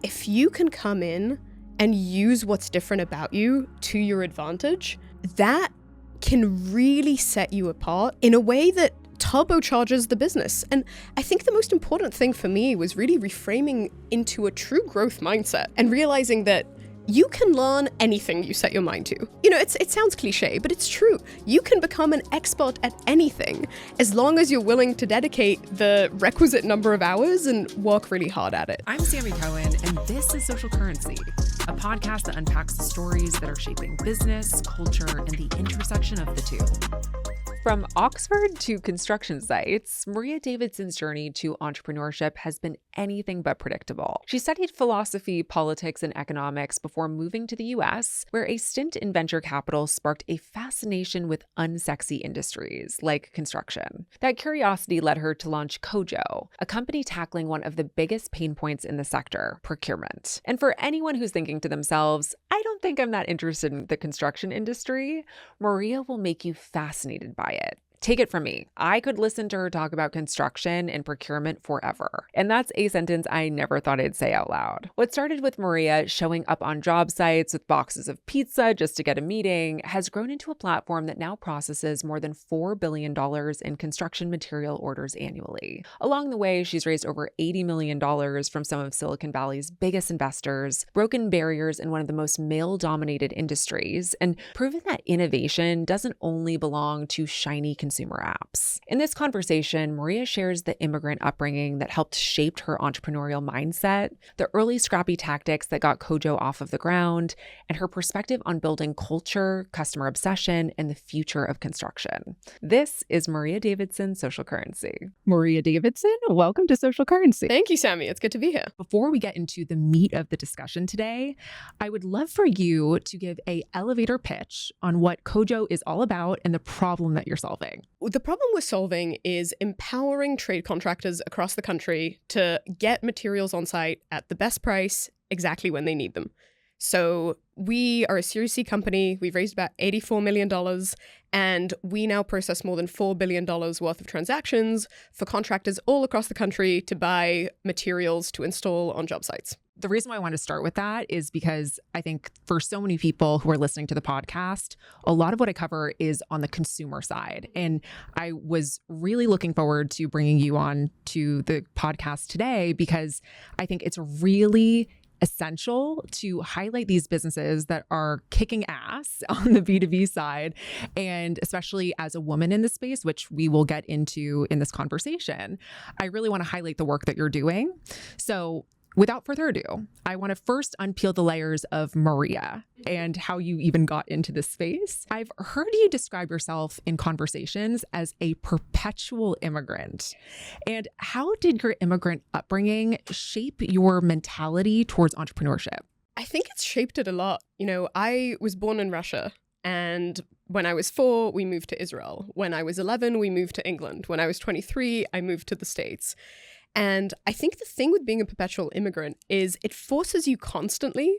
if you can come in and use what's different about you to your advantage, that can really set you apart in a way that turbocharges the business. And I think the most important thing for me was really reframing into a true growth mindset and realizing that you can learn anything you set your mind to. You know, it sounds cliche, but it's true. You can become an expert at anything as long as you're willing to dedicate the requisite number of hours and work really hard at it. I'm Sammi Cohen, and this is Social Currency, a podcast that unpacks the stories that are shaping business, culture, and the intersection of the two. From Oxford to construction sites, Maria Davidson's journey to entrepreneurship has been anything but predictable. She studied philosophy, politics, and economics before moving to the US, where a stint in venture capital sparked a fascination with unsexy industries like construction. That curiosity led her to launch Kojo, a company tackling one of the biggest pain points in the sector, procurement. And for anyone who's thinking to themselves, I don't think I'm that interested in the construction industry, Maria will make you fascinated by it. Take it from me. I could listen to her talk about construction and procurement forever. And that's a sentence I never thought I'd say out loud. What started with Maria showing up on job sites with boxes of pizza just to get a meeting has grown into a platform that now processes more than $4 billion in construction material orders annually. Along the way, she's raised over $80 million from some of Silicon Valley's biggest investors, broken barriers in one of the most male-dominated industries, and proven that innovation doesn't only belong to shiny consumer apps. In this conversation, Maria shares the immigrant upbringing that helped shape her entrepreneurial mindset, the early scrappy tactics that got Kojo off of the ground, and her perspective on building culture, customer obsession, and the future of construction. This is Maria Davidson's Social Currency. Maria Davidson, welcome to Social Currency. Thank you, Sammi. It's good to be here. Before we get into the meat of the discussion today, I would love for you to give an elevator pitch on what Kojo is all about and the problem that you're solving. The problem we're solving is empowering trade contractors across the country to get materials on site at the best price exactly when they need them. So we are a Series C company. We've raised about $84 million, and we now process more than $4 billion worth of transactions for contractors all across the country to buy materials to install on job sites. The reason why I want to start with that is because I think for so many people who are listening to the podcast, a lot of what I cover is on the consumer side. And I was really looking forward to bringing you on to the podcast today because I think it's really essential to highlight these businesses that are kicking ass on the B2B side. And especially as a woman in this space, which we will get into in this conversation, I really want to highlight the work that you're doing. So without further ado, I want to first unpeel the layers of Maria and how you even got into this space. I've heard you describe yourself in conversations as a perpetual immigrant. And how did your immigrant upbringing shape your mentality towards entrepreneurship? I think it's shaped it a lot. You know, I was born in Russia. And when I was 4, we moved to Israel. When I was 11, we moved to England. When I was 23, I moved to the States. And I think the thing with being a perpetual immigrant is it forces you constantly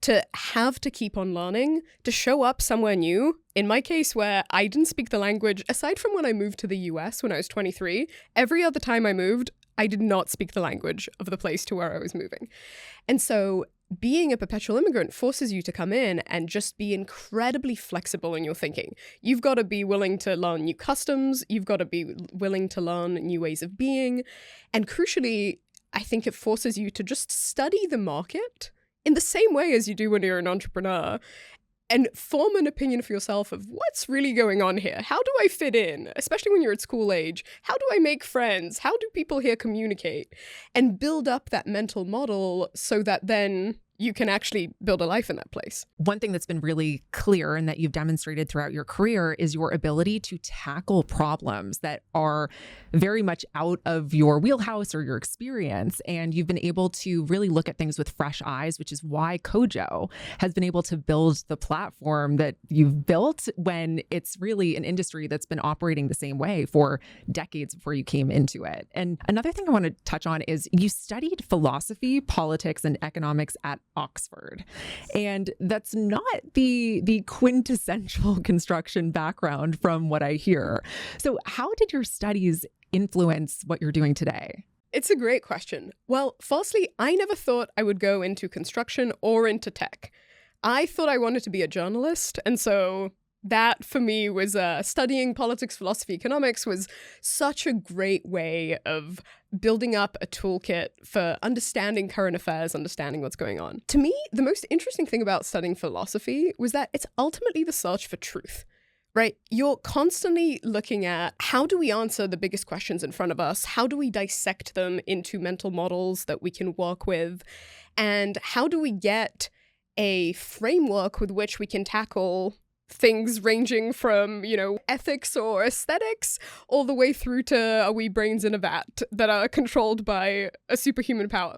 to have to keep on learning, to show up somewhere new. In my case, where I didn't speak the language, aside from when I moved to the US when I was 23, every other time I moved, I did not speak the language of the place to where I was moving. And so being a perpetual immigrant forces you to come in and just be incredibly flexible in your thinking. You've got to be willing to learn new customs. You've got to be willing to learn new ways of being. And crucially, I think it forces you to just study the market in the same way as you do when you're an entrepreneur and form an opinion for yourself of what's really going on here. How do I fit in, especially when you're at school age? How do I make friends? How do people here communicate? And build up that mental model so that then you can actually build a life in that place. One thing that's been really clear and that you've demonstrated throughout your career is your ability to tackle problems that are very much out of your wheelhouse or your experience. And you've been able to really look at things with fresh eyes, which is why Kojo has been able to build the platform that you've built when it's really an industry that's been operating the same way for decades before you came into it. And another thing I want to touch on is you studied philosophy, politics, and economics at Oxford. And that's not the quintessential construction background from what I hear. So how did your studies influence what you're doing today? It's a great question. Well, firstly, I never thought I would go into construction or into tech. I thought I wanted to be a journalist, and so that for me was studying politics, philosophy, economics was such a great way of building up a toolkit for understanding current affairs, understanding what's going on. To me, the most interesting thing about studying philosophy was that it's ultimately the search for truth. Right? You're constantly looking at how do we answer the biggest questions in front of us? How do we dissect them into mental models that we can work with? And how do we get a framework with which we can tackle things ranging from, ethics or aesthetics all the way through to are we brains in a vat that are controlled by a superhuman power?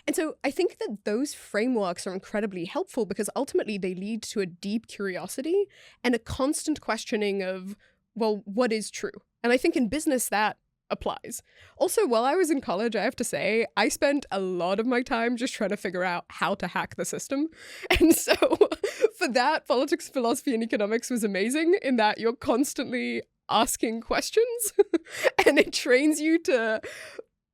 And so I think that those frameworks are incredibly helpful because ultimately they lead to a deep curiosity and a constant questioning of, well, what is true? And I think in business that applies. Also, while I was in college, I have to say, I spent a lot of my time just trying to figure out how to hack the system. And so for that, politics, philosophy, and economics was amazing in that you're constantly asking questions and it trains you to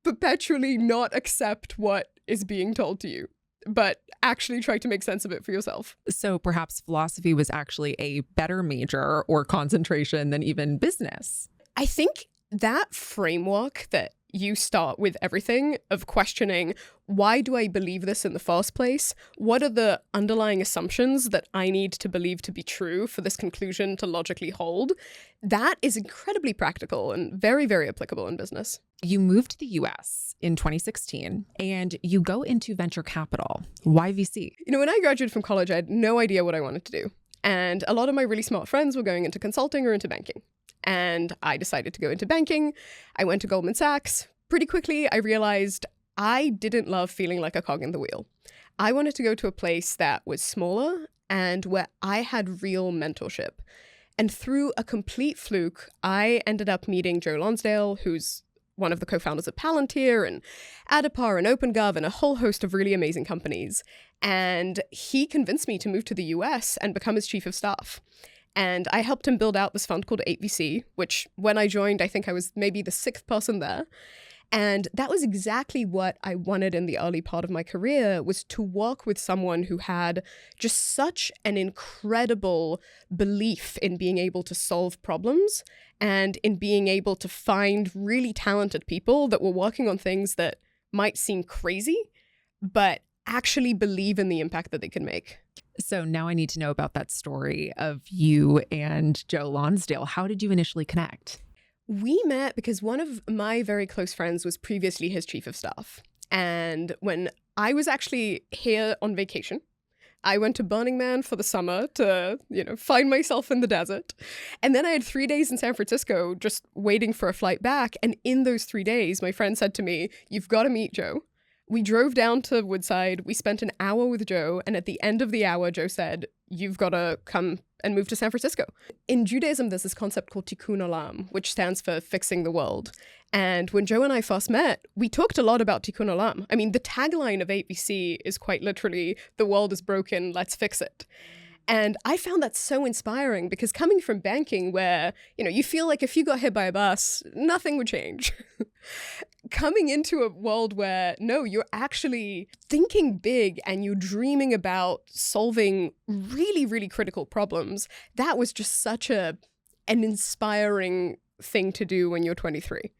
perpetually not accept what is being told to you, but actually try to make sense of it for yourself. So perhaps philosophy was actually a better major or concentration than even business. I think that framework that you start with everything of questioning, why do I believe this in the first place? What are the underlying assumptions that I need to believe to be true for this conclusion to logically hold? That is incredibly practical and very, very applicable in business. You moved to the US in 2016 and you go into venture capital. Why VC? When I graduated from college, I had no idea what I wanted to do. And a lot of my really smart friends were going into consulting or into banking. And I decided to go into banking. I went to Goldman Sachs. Pretty quickly, I realized I didn't love feeling like a cog in the wheel. I wanted to go to a place that was smaller and where I had real mentorship. And through a complete fluke, I ended up meeting Joe Lonsdale, who's one of the co-founders of Palantir and Adipar and OpenGov and a whole host of really amazing companies. And he convinced me to move to the US and become his chief of staff. And I helped him build out this fund called 8VC, which when I joined, I think I was maybe the 6th person there. And that was exactly what I wanted in the early part of my career, was to work with someone who had just such an incredible belief in being able to solve problems and in being able to find really talented people that were working on things that might seem crazy, but actually believe in the impact that they can make. So now I need to know about that story of you and Joe Lonsdale. How did you initially connect? We met because one of my very close friends was previously his chief of staff. And when I was actually here on vacation, I went to Burning Man for the summer to, find myself in the desert. And then I had 3 days in San Francisco just waiting for a flight back. And in those 3 days, my friend said to me, "You've got to meet Joe." We drove down to Woodside. We spent an hour with Joe. And at the end of the hour, Joe said, "You've got to come and move to San Francisco." In Judaism, there's this concept called tikkun olam, which stands for fixing the world. And when Joe and I first met, we talked a lot about tikkun olam. I mean, the tagline of 8VC is quite literally, "The world is broken, let's fix it." And I found that so inspiring because coming from banking where, you feel like if you got hit by a bus, nothing would change. Coming into a world where, no, you're actually thinking big and you're dreaming about solving really, really critical problems, that was just such an inspiring thing to do when you're 23.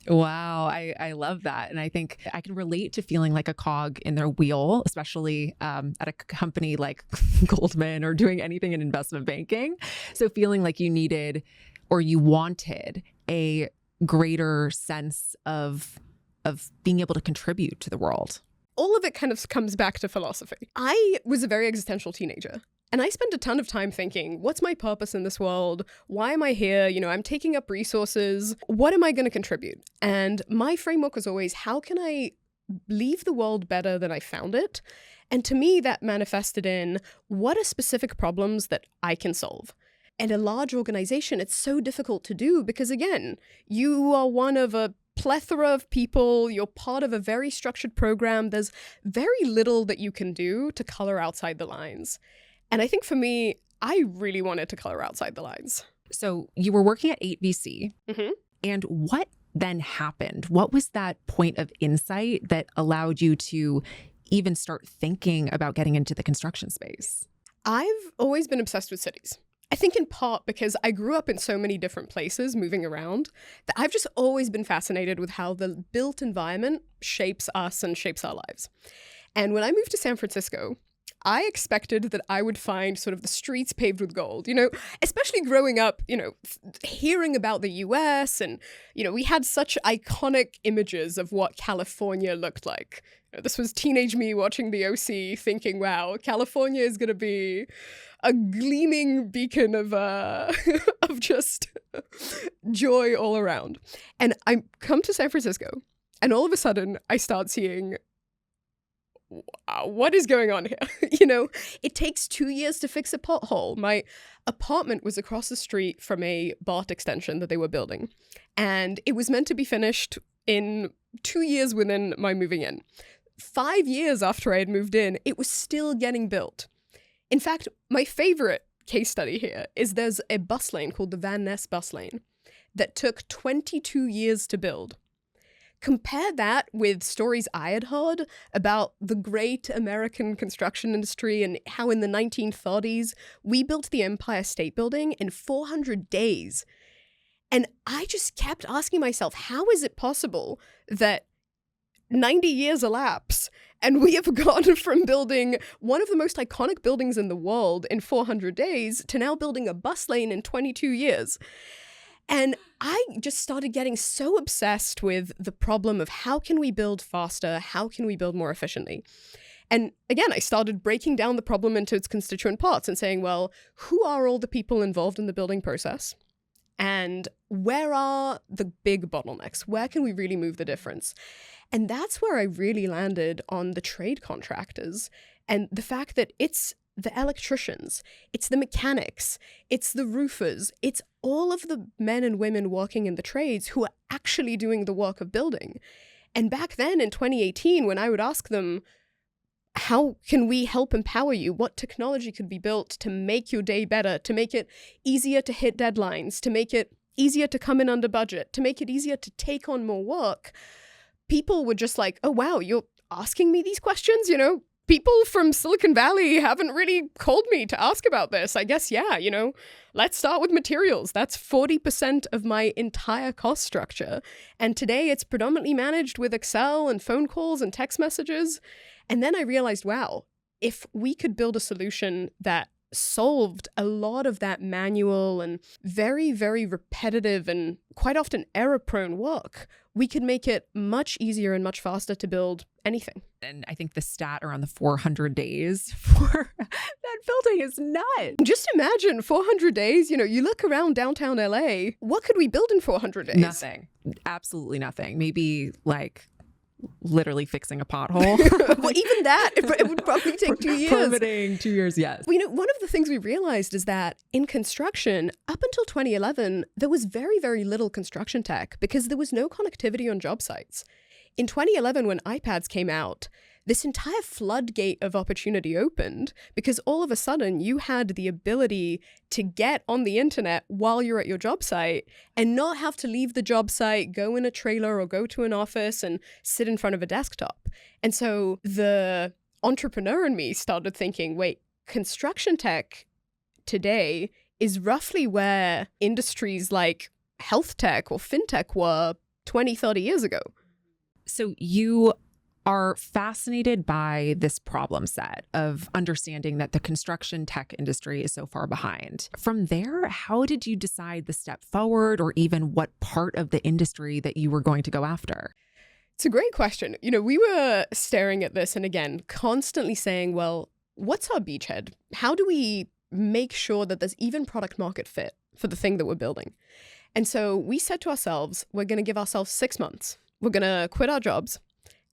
Wow, I love that. And I think I can relate to feeling like a cog in their wheel, especially at a company like Goldman or doing anything in investment banking. So feeling like you needed or you wanted a greater sense of being able to contribute to the world. All of it kind of comes back to philosophy. I was a very existential teenager. And I spent a ton of time thinking, what's my purpose in this world? Why am I here? I'm taking up resources. What am I going to contribute? And my framework was always, how can I leave the world better than I found it? And to me, that manifested in what are specific problems that I can solve? And a large organization, it's so difficult to do because, again, you are one of a plethora of people. You're part of a very structured program. There's very little that you can do to color outside the lines. And I think for me, I really wanted to color outside the lines. So you were working at 8VC. Mm-hmm. And what then happened? What was that point of insight that allowed you to even start thinking about getting into the construction space? I've always been obsessed with cities. I think in part because I grew up in so many different places moving around that I've just always been fascinated with how the built environment shapes us and shapes our lives. And when I moved to San Francisco, I expected that I would find sort of the streets paved with gold, especially growing up, hearing about the US and, we had such iconic images of what California looked like. This was teenage me watching the OC thinking, wow, California is going to be a gleaming beacon of of just joy all around. And I come to San Francisco and all of a sudden I start seeing what is going on here? It takes 2 years to fix a pothole. My apartment was across the street from a BART extension that they were building. And it was meant to be finished in 2 years within my moving in. 5 years after I had moved in, it was still getting built. In fact, my favorite case study here is there's a bus lane called the Van Ness bus lane that took 22 years to build. Compare that with stories I had heard about the great American construction industry and how in the 1930s, we built the Empire State Building in 400 days. And I just kept asking myself, how is it possible that 90 years elapse and we have gone from building one of the most iconic buildings in the world in 400 days to now building a bus lane in 22 years? And I just started getting so obsessed with the problem of how can we build faster? How can we build more efficiently? And again, I started breaking down the problem into its constituent parts and saying, well, who are all the people involved in the building process? And where are the big bottlenecks? Where can we really move the difference? And that's where I really landed on the trade contractors and the fact that it's the electricians, it's the mechanics, it's the roofers, it's all of the men and women working in the trades who are actually doing the work of building. And back then in 2018, when I would ask them, how can we help empower you? What technology could be built to make your day better, to make it easier to hit deadlines, to make it easier to come in under budget, to make it easier to take on more work? People were just like, oh, wow, you're asking me these questions, People from Silicon Valley haven't really called me to ask about this. I guess, yeah, let's start with materials. That's 40% of my entire cost structure. And today it's predominantly managed with Excel and phone calls and text messages. And then I realized, wow, if we could build a solution that solved a lot of that manual and very, very repetitive and quite often error-prone work, we could make it much easier and much faster to build anything. And I think the stat around the 400 days for that building is nuts. Just imagine 400 days, you look around downtown LA, what could we build in 400 days? Nothing. Absolutely nothing. Maybe literally fixing a pothole. Well, even that, it would probably take 2 years. Permitting 2 years, yes. Well, one of the things we realized is that in construction, up until 2011, there was very, very little construction tech because there was no connectivity on job sites. In 2011, when iPads came out, this entire floodgate of opportunity opened because all of a sudden you had the ability to get on the internet while you're at your job site and not have to leave the job site, go in a trailer or go to an office and sit in front of a desktop. And so the entrepreneur in me started thinking, wait, construction tech today is roughly where industries like health tech or fintech were 20, 30 years ago. So you are fascinated by this problem set of understanding that the construction tech industry is so far behind. From there, how did you decide the step forward or even what part of the industry that you were going to go after? It's a great question. We were staring at this and again, constantly saying, well, what's our beachhead? How do we make sure that there's even product market fit for the thing that we're building? And so we said to ourselves, we're going to give ourselves 6 months. We're going to quit our jobs.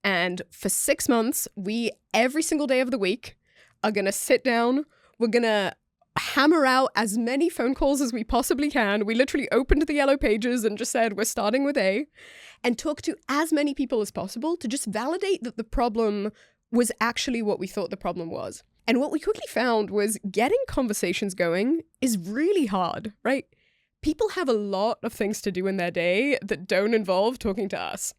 And for 6 months, we, every single day of the week, are going to sit down. We're going to hammer out as many phone calls as we possibly can. We literally opened the yellow pages and just said, we're starting with A, and talk to as many people as possible to just validate that the problem was actually what we thought the problem was. And what we quickly found was getting conversations going is really hard, right? people have a lot of things to do in their day that don't involve talking to us.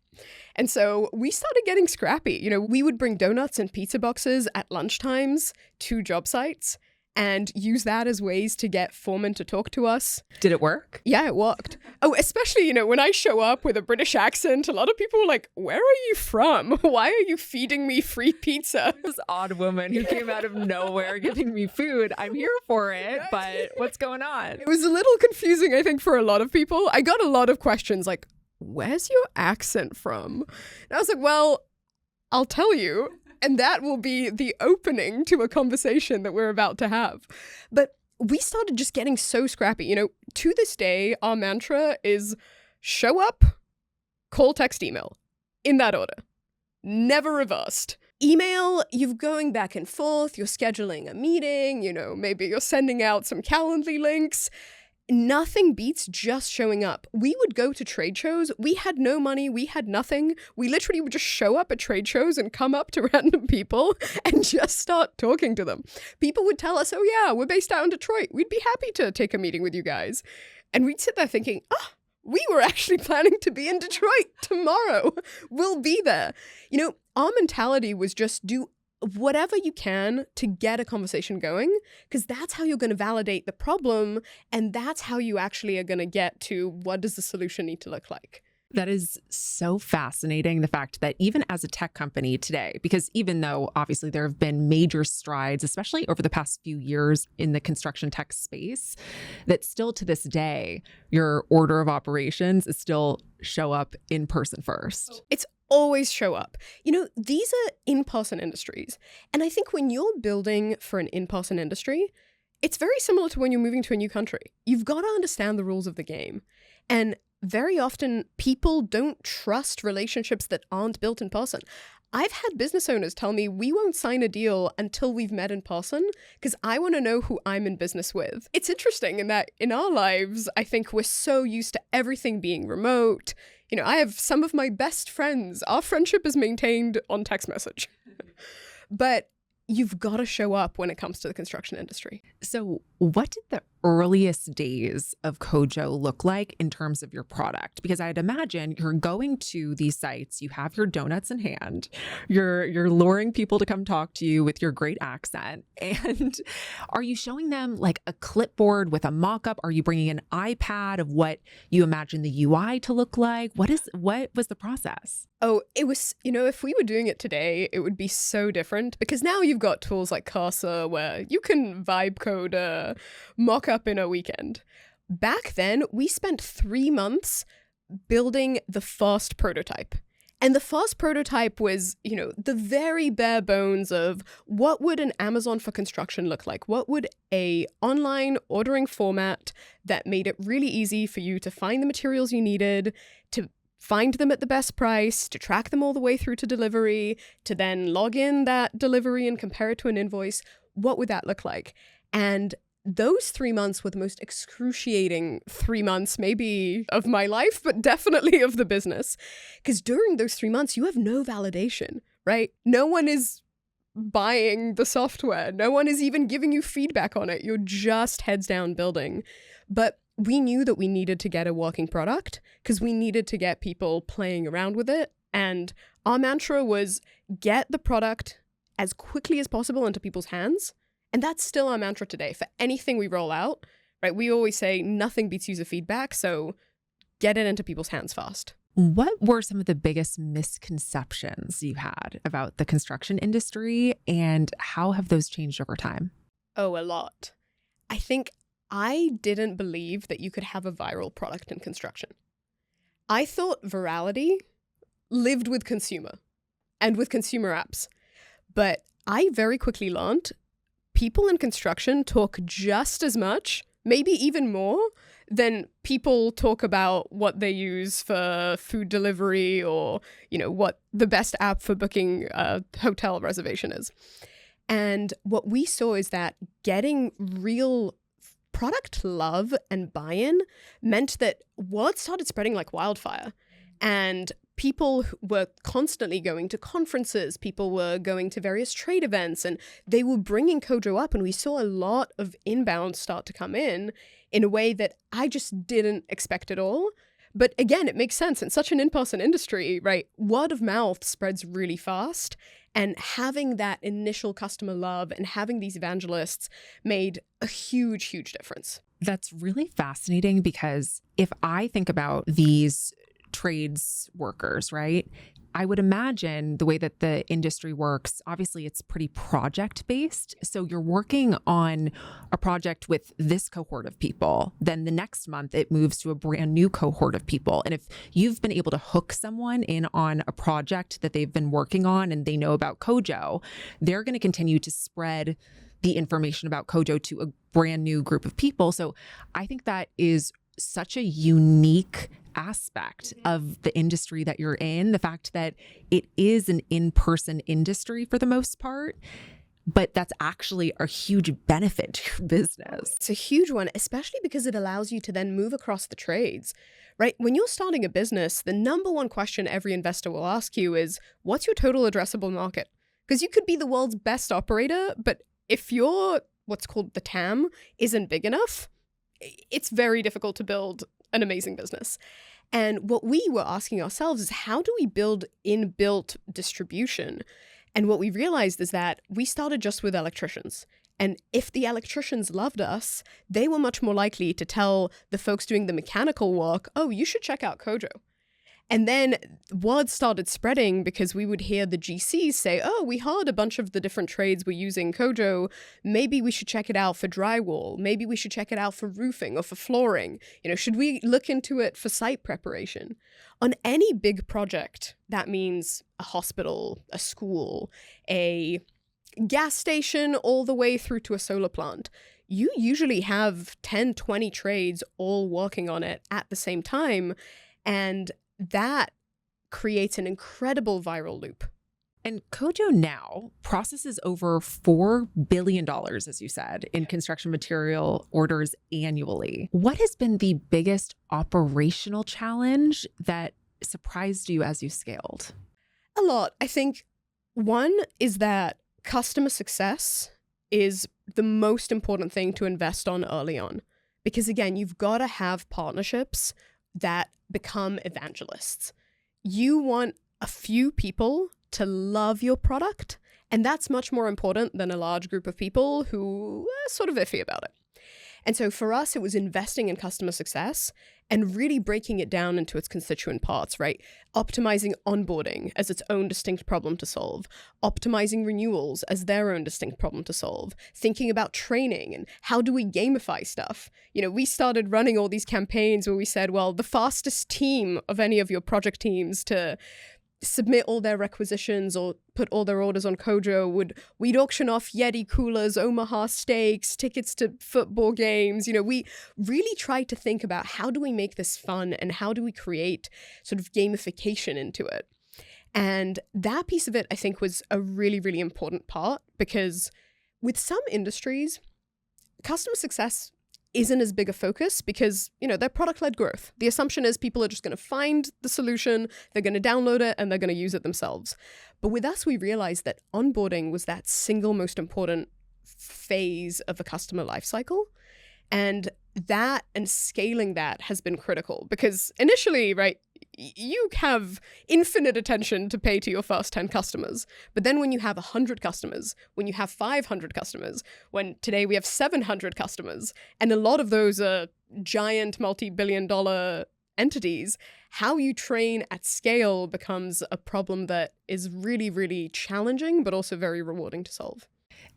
And so we started getting scrappy. We would bring donuts and pizza boxes at lunchtimes to job sites and use that as ways to get foremen to talk to us. Did it work? Yeah, it worked. Oh, especially, when I show up with a British accent, a lot of people are like, where are you from? Why are you feeding me free pizza? This odd woman who came out of nowhere giving me food. I'm here for it, but what's going on? It was a little confusing, I think, for a lot of people. I got a lot of questions like, where's your accent from? And I was like, well, I'll tell you. And that will be the opening to a conversation that we're about to have. But we started just getting so scrappy. To this day, our mantra is show up, call, text, email. In that order. Never reversed. Email, you're going back and forth, you're scheduling a meeting, maybe you're sending out some Calendly links. Nothing beats just showing up. We would go to trade shows. We had no money. We had nothing. We literally would just show up at trade shows and come up to random people and just start talking to them. People would tell us, oh yeah, we're based out in Detroit. We'd be happy to take a meeting with you guys. And we'd sit there thinking, we were actually planning to be in Detroit tomorrow. We'll be there. Our mentality was just do whatever you can to get a conversation going, because that's how you're going to validate the problem, and that's how you actually are going to get to what does the solution need to look like. That is so fascinating, the fact that even as a tech company today, because even though obviously there have been major strides, especially over the past few years in the construction tech space, that still to this day, your order of operations is still show up in person first. It's always show up. These are in-person industries. And I think when you're building for an in-person industry, it's very similar to when you're moving to a new country. You've got to understand the rules of the game. And very often people don't trust relationships that aren't built in person. I've had business owners tell me we won't sign a deal until we've met in person because I want to know who I'm in business with. It's interesting in that in our lives, I think we're so used to everything being remote. I have some of my best friends. Our friendship is maintained on text message. But you've got to show up when it comes to the construction industry. So what did the earliest days of Kojo look like in terms of your product? Because I'd imagine you're going to these sites, you have your donuts in hand, you're luring people to come talk to you with your great accent. And are you showing them like a clipboard with a mock-up? Are you bringing an iPad of what you imagine the UI to look like? What was the process? Oh, it was, if we were doing it today, it would be so different because now you've got tools like Cursor where you can vibe code a mock-up in a weekend. Back then, we spent 3 months building the first prototype. And the first prototype was, the very bare bones of what would an Amazon for construction look like? What would a online ordering format that made it really easy for you to find the materials you needed, to find them at the best price, to track them all the way through to delivery, to then log in that delivery and compare it to an invoice? What would that look like? And those 3 months were the most excruciating 3 months, maybe of my life, but definitely of the business. Because during those 3 months, you have no validation, right? No one is buying the software. No one is even giving you feedback on it. You're just heads down building. But we knew that we needed to get a working product because we needed to get people playing around with it. And our mantra was get the product as quickly as possible into people's hands. And that's still our mantra today. For anything we roll out, right? We always say nothing beats user feedback. So get it into people's hands fast. What were some of the biggest misconceptions you had about the construction industry and how have those changed over time? Oh, a lot. I think I didn't believe that you could have a viral product in construction. I thought virality lived with consumer and with consumer apps. But I very quickly learned people in construction talk just as much, maybe even more, than people talk about what they use for food delivery or, what the best app for booking a hotel reservation is. And what we saw is that getting real product love and buy-in meant that word started spreading like wildfire. And people were constantly going to conferences, people were going to various trade events, and they were bringing Kojo up, and we saw a lot of inbound start to come in a way that I just didn't expect at all. But again, it makes sense. In such an in-person industry, right? Word of mouth spreads really fast, and having that initial customer love and having these evangelists made a huge, huge difference. That's really fascinating, because if I think about these trades workers, right? I would imagine the way that the industry works, obviously it's pretty project based. So you're working on a project with this cohort of people. Then the next month it moves to a brand new cohort of people. And if you've been able to hook someone in on a project that they've been working on and they know about Kojo, they're going to continue to spread the information about Kojo to a brand new group of people. So I think that is such a unique aspect of the industry that you're in, the fact that it is an in-person industry for the most part, but that's actually a huge benefit to your business. It's a huge one, especially because it allows you to then move across the trades, right? When you're starting a business, the number one question every investor will ask you is, what's your total addressable market? Because you could be the world's best operator, but if your what's called the TAM isn't big enough, it's very difficult to build an amazing business. And what we were asking ourselves is, how do we build inbuilt distribution? And what we realized is that we started just with electricians. And if the electricians loved us, they were much more likely to tell the folks doing the mechanical work, oh, you should check out Kojo. And then word started spreading because we would hear the GCs say, oh, we heard a bunch of the different trades were using Kojo. Maybe we should check it out for drywall. Maybe we should check it out for roofing or for flooring. Should we look into it for site preparation? On any big project, that means a hospital, a school, a gas station, all the way through to a solar plant. You usually have 10, 20 trades all working on it at the same time. And that creates an incredible viral loop. And Kojo now processes over $4 billion, as you said, in construction material orders annually. What has been the biggest operational challenge that surprised you as you scaled? A lot. I think one is that customer success is the most important thing to invest on early on. Because again, you've got to have partnerships that become evangelists. You want a few people to love your product, and that's much more important than a large group of people who are sort of iffy about it. And so for us, it was investing in customer success and really breaking it down into its constituent parts, right? Optimizing onboarding as its own distinct problem to solve, optimizing renewals as their own distinct problem to solve, thinking about training and how do we gamify stuff. We started running all these campaigns where we said, well, the fastest team of any of your project teams to submit all their requisitions or put all their orders on Kojo, we'd auction off Yeti coolers, Omaha steaks, tickets to football games. We really tried to think about, how do we make this fun and how do we create sort of gamification into it? And that piece of it, I think, was a really, really important part, because with some industries, customer success isn't as big a focus because, they're product-led growth. The assumption is people are just going to find the solution, they're going to download it, and they're going to use it themselves. But with us, we realized that onboarding was that single most important phase of a customer lifecycle. And scaling that has been critical, because initially, right, you have infinite attention to pay to your first 10 customers. But then when you have 100 customers, when you have 500 customers, when today we have 700 customers, and a lot of those are giant multi-billion-dollar entities, how you train at scale becomes a problem that is really, really challenging, but also very rewarding to solve.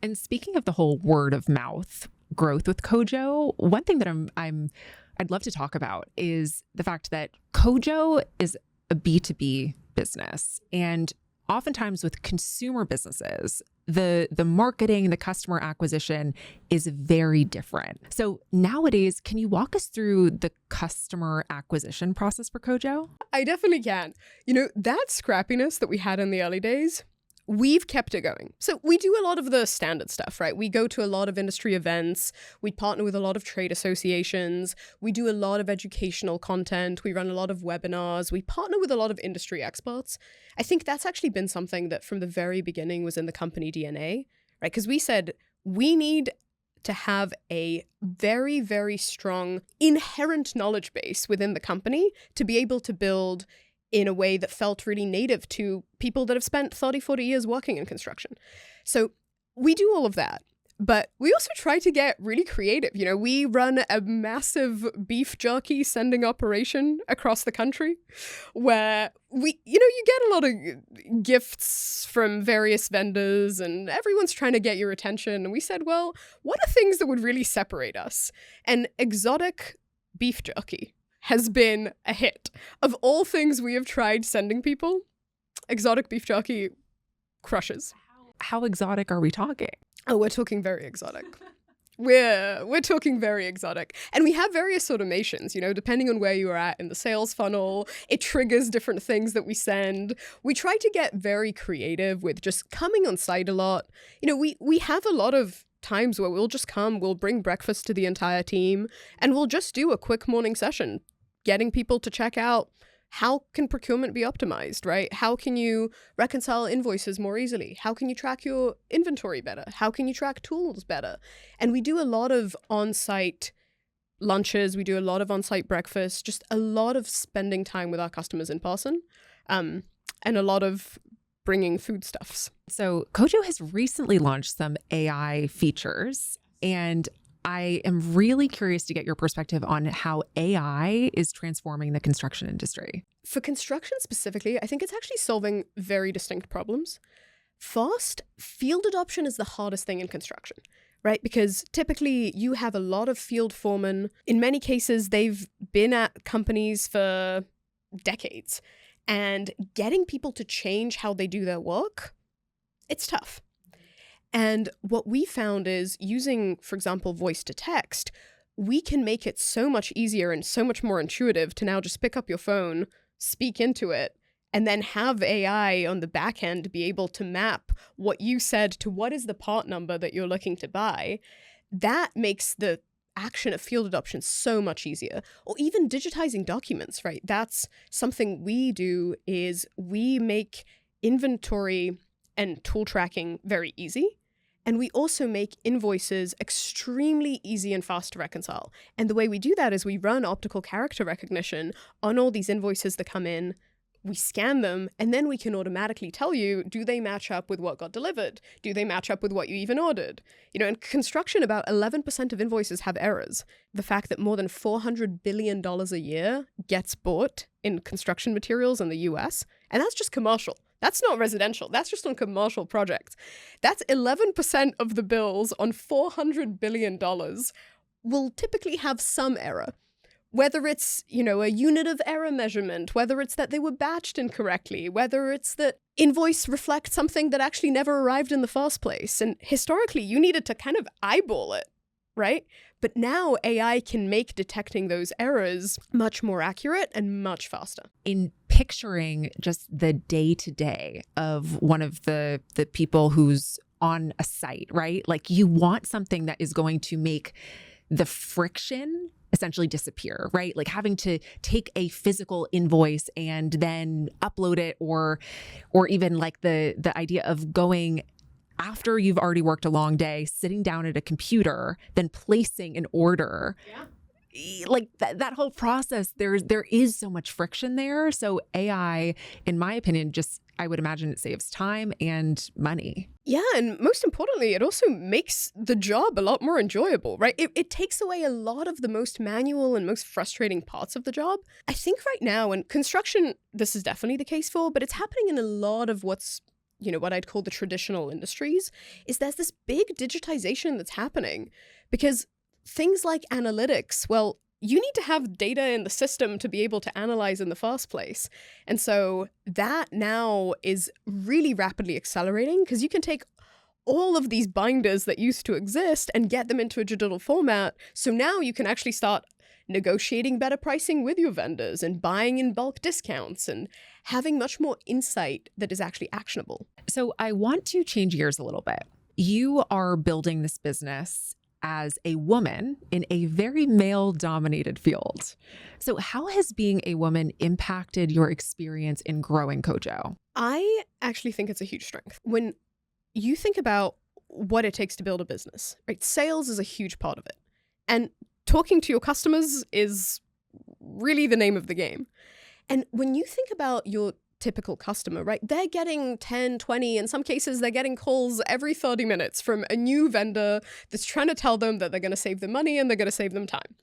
And speaking of the whole word of mouth growth with Kojo, one thing that I'd love to talk about is the fact that Kojo is a B2B business. And oftentimes with consumer businesses, the marketing, the customer acquisition is very different. So nowadays, can you walk us through the customer acquisition process for Kojo? I definitely can. That scrappiness that we had in the early days, we've kept it going. So we do a lot of the standard stuff, right? We go to a lot of industry events. We partner with a lot of trade associations. We do a lot of educational content. We run a lot of webinars. We partner with a lot of industry experts. I think that's actually been something that from the very beginning was in the company DNA, right? Because we said we need to have a very, very strong inherent knowledge base within the company to be able to build in a way that felt really native to people that have spent 30, 40 years working in construction. So we do all of that. But we also try to get really creative. You know, we run a massive beef jerky sending operation across the country where you get a lot of gifts from various vendors and everyone's trying to get your attention. And we said, well, what are things that would really separate us? And exotic beef jerky has been a hit. Of all things we have tried sending people, exotic beef jerky crushes. How exotic are we talking? Oh, we're talking very exotic. We're talking very exotic. And we have various automations, you know, depending on where you are at in the sales funnel, it triggers different things that we send. We try to get very creative with just coming on site a lot. You know, we have a lot of times where we'll just come, we'll bring breakfast to the entire team, and we'll just do a quick morning session, getting people to check out how can procurement be optimized, right? How can you reconcile invoices more easily? How can you track your inventory better? How can you track tools better? And we do a lot of on-site lunches. We do a lot of on-site breakfasts, just a lot of spending time with our customers in person, and a lot of bringing foodstuffs. So Kojo has recently launched some AI features, and I am really curious to get your perspective on how AI is transforming the construction industry. For construction specifically, I think it's actually solving very distinct problems. First, field adoption is the hardest thing in construction, right? Because typically you have a lot of field foremen. In many cases, they've been at companies for decades. And getting people to change how they do their work, it's tough. And what we found is using, for example, voice to text, we can make it so much easier and so much more intuitive to now just pick up your phone, speak into it, and then have AI on the back end be able to map what you said to what is the part number that you're looking to buy. That makes the action of field adoption so much easier. Or even digitizing documents, right? That's something we do is we make inventory and tool tracking very easy. And we also make invoices extremely easy and fast to reconcile. And the way we do that is we run optical character recognition on all these invoices that come in. We scan them, and then we can automatically tell you, do they match up with what got delivered? Do they match up with what you even ordered? You know, in construction, about 11% of invoices have errors. The fact that more than $400 billion a year gets bought in construction materials in the US, and that's just commercial. That's not residential. That's just on commercial projects. That's 11% of the bills on $400 billion will typically have some error. Whether it's, you know, a unit of error measurement, whether it's that they were batched incorrectly, whether it's that invoice reflects something that actually never arrived in the first place. And historically, you needed to kind of eyeball it, right? But now AI can make detecting those errors much more accurate and much faster. In picturing just the day-to-day of one of the people who's on a site, right? Like you want something that is going to make the friction essentially disappear, right? Like having to take a physical invoice and then upload it, or even like the idea of going after you've already worked a long day, sitting down at a computer, then placing an order. Yeah. Like that whole process, there is so much friction there. So AI, in my opinion, just, I would imagine it saves time and money. Yeah, and most importantly, it also makes the job a lot more enjoyable, right? It takes away a lot of the most manual and most frustrating parts of the job. I think right now, in construction, this is definitely the case for, but it's happening in a lot of what's, you know, what I'd call the traditional industries, is there's this big digitization that's happening because things like analytics, well, you need to have data in the system to be able to analyze in the first place. And so that now is really rapidly accelerating because you can take all of these binders that used to exist and get them into a digital format. So now you can actually start negotiating better pricing with your vendors and buying in bulk discounts and having much more insight that is actually actionable. So I want to change gears a little bit. You are building this business as a woman in a very male-dominated field. So how has being a woman impacted your experience in growing Kojo? I actually think it's a huge strength. When you think about what it takes to build a business, right? Sales is a huge part of it. And talking to your customers is really the name of the game. And when you think about your typical customer, right? They're getting 10, 20, in some cases, they're getting calls every 30 minutes from a new vendor that's trying to tell them that they're going to save them money and they're going to save them time.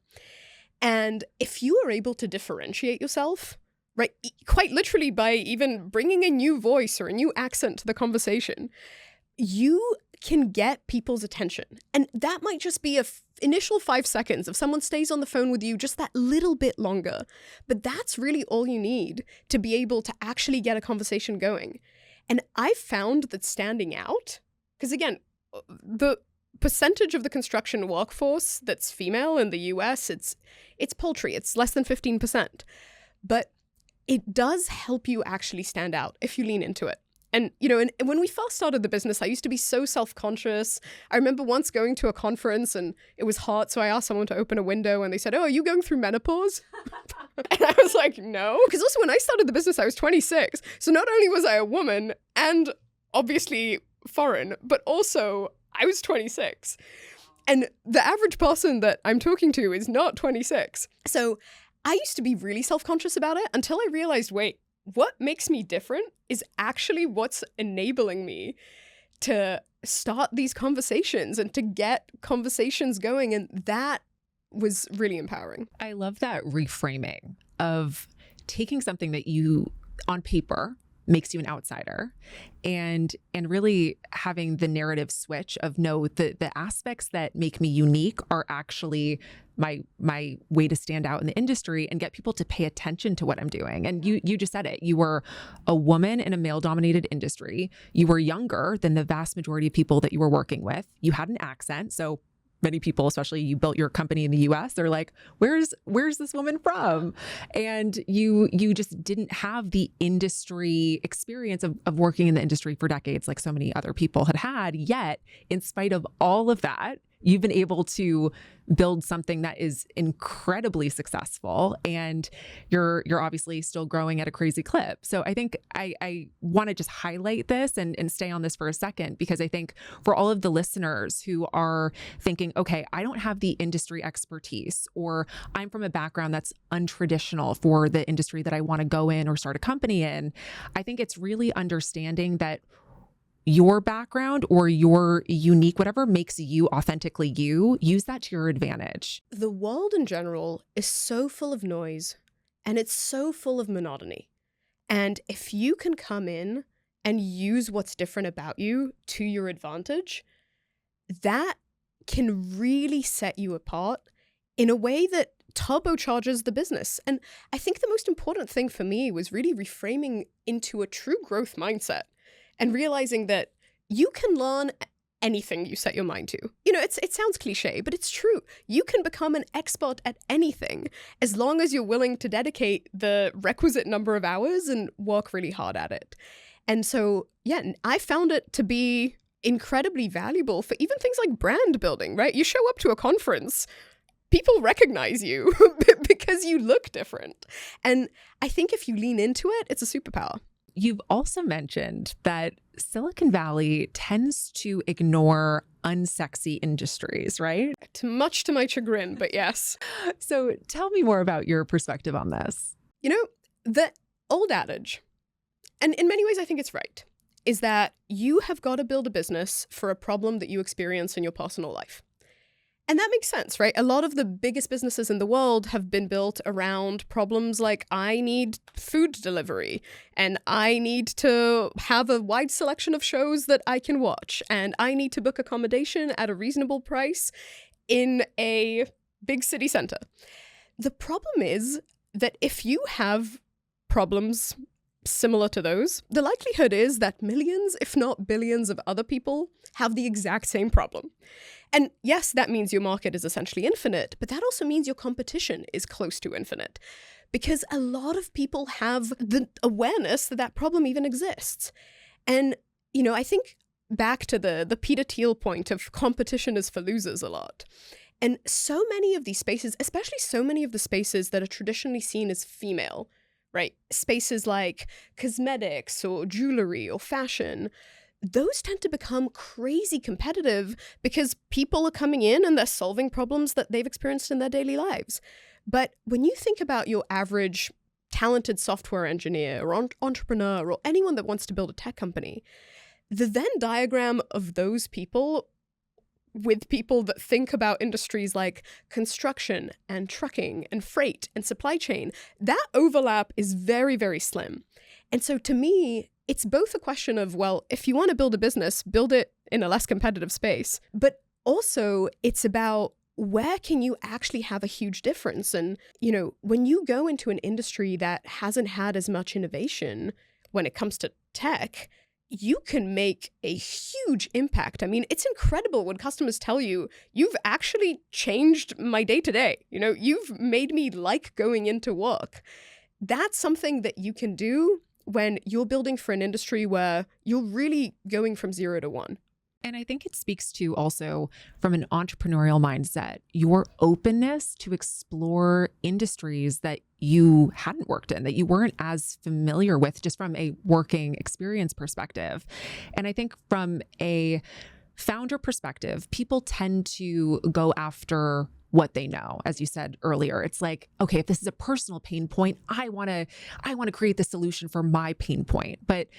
And if you are able to differentiate yourself, right, quite literally by even bringing a new voice or a new accent to the conversation, you can get people's attention. And that might just be initial 5 seconds if someone stays on the phone with you just that little bit longer. But that's really all you need to be able to actually get a conversation going. And I've found that standing out, because again, the percentage of the construction workforce that's female in the US, it's paltry. It's less than 15%. But it does help you actually stand out if you lean into it. And, and when we first started the business, I used to be so self-conscious. I remember once going to a conference and it was hot. So I asked someone to open a window and they said, "Oh, are you going through menopause?" And I was like, no. Because also when I started the business, I was 26. So not only was I a woman and obviously foreign, but also I was 26. And the average person that I'm talking to is not 26. So I used to be really self-conscious about it until I realized, wait, what makes me different is actually what's enabling me to start these conversations and to get conversations going. And that was really empowering. I love that reframing of taking something that you, on paper, makes you an outsider and really having the narrative switch of no, the aspects that make me unique are actually my way to stand out in the industry and get people to pay attention to what I'm doing. And you just said it. You were a woman in a male-dominated industry. You were younger than the vast majority of people that you were working with. You had an accent. So many people, especially you built your company in the US, they're like, where's this woman from? And you just didn't have the industry experience of working in the industry for decades like so many other people had. Yet, in spite of all of that, you've been able to build something that is incredibly successful, and you're obviously still growing at a crazy clip. So I think I want to just highlight this and stay on this for a second, because I think for all of the listeners who are thinking, okay, I don't have the industry expertise, or I'm from a background that's untraditional for the industry that I want to go in or start a company in, I think it's really understanding that your background or your unique, whatever makes you authentically you, use that to your advantage. The world in general is so full of noise and it's so full of monotony. And if you can come in and use what's different about you to your advantage, that can really set you apart in a way that turbocharges the business. And I think the most important thing for me was really reframing into a true growth mindset. And realizing that you can learn anything you set your mind to. It sounds cliche, but it's true. You can become an expert at anything as long as you're willing to dedicate the requisite number of hours and work really hard at it. And so, yeah, I found it to be incredibly valuable for even things like brand building, right? You show up to a conference, people recognize you because you look different. And I think if you lean into it, it's a superpower. You've also mentioned that Silicon Valley tends to ignore unsexy industries, right? Much to my chagrin, but yes. So tell me more about your perspective on this. The old adage, and in many ways I think it's right, is that you have got to build a business for a problem that you experience in your personal life. And that makes sense, right? A lot of the biggest businesses in the world have been built around problems like I need food delivery and I need to have a wide selection of shows that I can watch and I need to book accommodation at a reasonable price in a big city center. The problem is that if you have problems similar to those, the likelihood is that millions, if not billions of other people have the exact same problem. And yes, that means your market is essentially infinite, but that also means your competition is close to infinite. Because a lot of people have the awareness that that problem even exists. And, I think back to the Peter Thiel point of competition is for losers a lot. And so many of these spaces, especially so many of the spaces that are traditionally seen as female, right? Spaces like cosmetics or jewelry or fashion, those tend to become crazy competitive because people are coming in and they're solving problems that they've experienced in their daily lives. But when you think about your average talented software engineer or entrepreneur or anyone that wants to build a tech company, the Venn diagram of those people with people that think about industries like construction and trucking and freight and supply chain, that overlap is very, very slim. And so to me, it's both a question of, well, if you want to build a business, build it in a less competitive space. But also it's about where can you actually have a huge difference? And, when you go into an industry that hasn't had as much innovation when it comes to tech, you can make a huge impact. I mean, it's incredible when customers tell you, you've actually changed my day to day. You've made me like going into work. That's something that you can do when you're building for an industry where you're really going from 0 to 1. And I think it speaks to also from an entrepreneurial mindset, your openness to explore industries that you hadn't worked in, that you weren't as familiar with just from a working experience perspective. And I think from a founder perspective, people tend to go after what they know. As you said earlier, it's like, okay, if this is a personal pain point, I want to create the solution for my pain point. But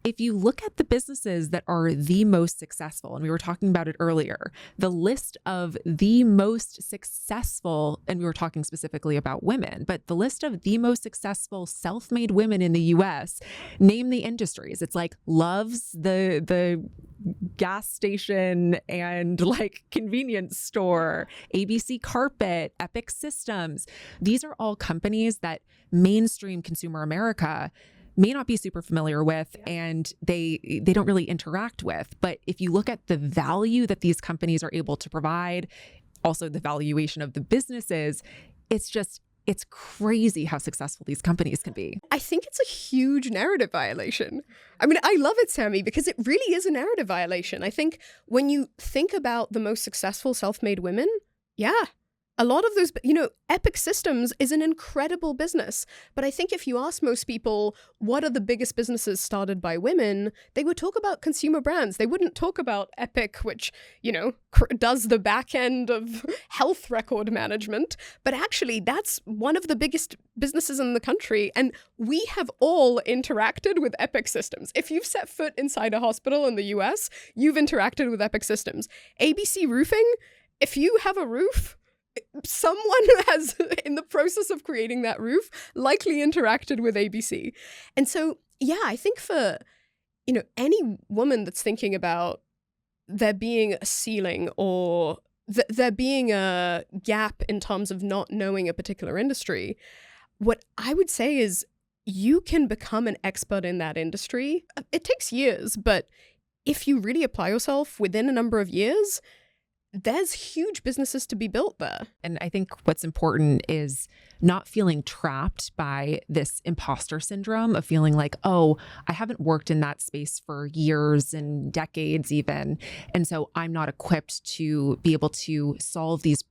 if you look at the businesses that are the most successful, and we were talking about it earlier, the list of the most successful, and we were talking specifically about women, but the list of the most successful self-made women in the US, name the industries. It's like Love's, the gas station and like convenience store, ABC Carpet, Epic Systems. These are all companies that mainstream consumer America may not be super familiar with and they don't really interact with. But if you look at the value that these companies are able to provide, also the valuation of the businesses, it's crazy how successful these companies can be. I think it's a huge narrative violation. I mean, I love it, Sammi, because it really is a narrative violation. I think when you think about the most successful self-made women, yeah, a lot of those, Epic Systems is an incredible business. But I think if you ask most people, what are the biggest businesses started by women, they would talk about consumer brands. They wouldn't talk about Epic, which, does the back end of health record management. But actually, that's one of the biggest businesses in the country. And we have all interacted with Epic Systems. If you've set foot inside a hospital in the US, you've interacted with Epic Systems. ABC Roofing, if you have a roof, someone has, in the process of creating that roof, likely interacted with ABC. And so, yeah, I think for, any woman that's thinking about there being a ceiling or there being a gap in terms of not knowing a particular industry, what I would say is you can become an expert in that industry. It takes years, but if you really apply yourself within a number of years, there's huge businesses to be built there. And I think what's important is not feeling trapped by this imposter syndrome of feeling like, oh, I haven't worked in that space for years and decades even. And so I'm not equipped to be able to solve these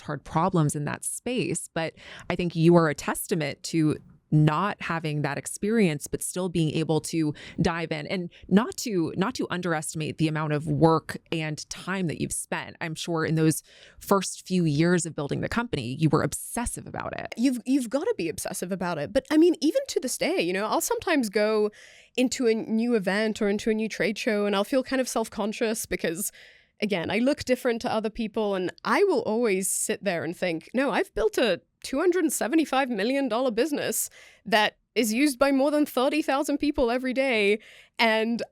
hard problems in that space. But I think you are a testament to not having that experience, but still being able to dive in and not to underestimate the amount of work and time that you've spent. I'm sure in those first few years of building the company, you were obsessive about it. You've got to be obsessive about it. But I mean, even to this day, I'll sometimes go into a new event or into a new trade show and I'll feel kind of self-conscious because, again, I look different to other people and I will always sit there and think, no, I've built a $275 million business that is used by more than 30,000 people every day. And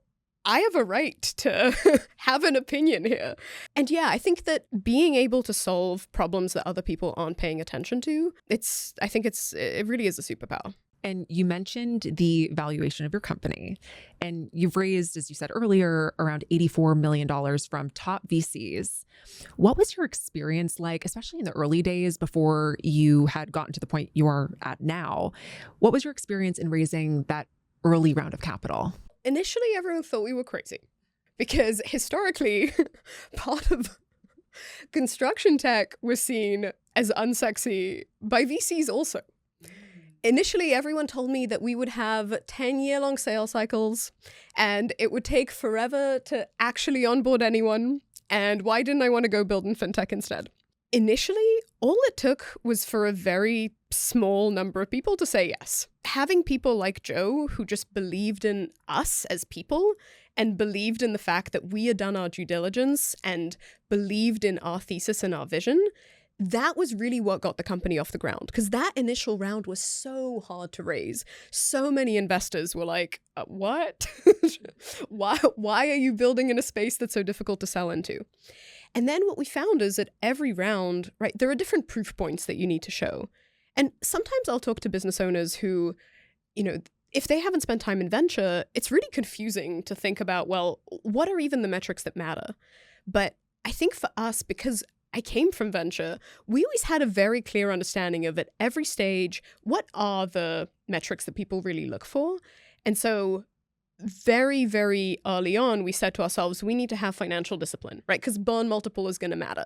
I have a right to have an opinion here. And yeah, I think that being able to solve problems that other people aren't paying attention to, it really is a superpower. And you mentioned the valuation of your company, and you've raised, as you said earlier, around $84 million from top VCs. What was your experience like, especially in the early days before you had gotten to the point you are at now? What was your experience in raising that early round of capital? Initially, everyone thought we were crazy because historically, part of construction tech was seen as unsexy by VCs also. Initially, everyone told me that we would have 10-year-long sales cycles and it would take forever to actually onboard anyone. And why didn't I want to go build in fintech instead? Initially, all it took was for a very small number of people to say yes. Having people like Joe who just believed in us as people and believed in the fact that we had done our due diligence and believed in our thesis and our vision, that was really what got the company off the ground, because that initial round was so hard to raise. So many investors were like, what? Why are you building in a space that's so difficult to sell into? And then what we found is at every round, right, there are different proof points that you need to show. And sometimes I'll talk to business owners who, if they haven't spent time in venture, it's really confusing to think about, well, what are even the metrics that matter? But I think for us, because I came from venture, we always had a very clear understanding of at every stage, what are the metrics that people really look for? And so very, very early on, we said to ourselves, we need to have financial discipline, right? Because burn multiple is going to matter.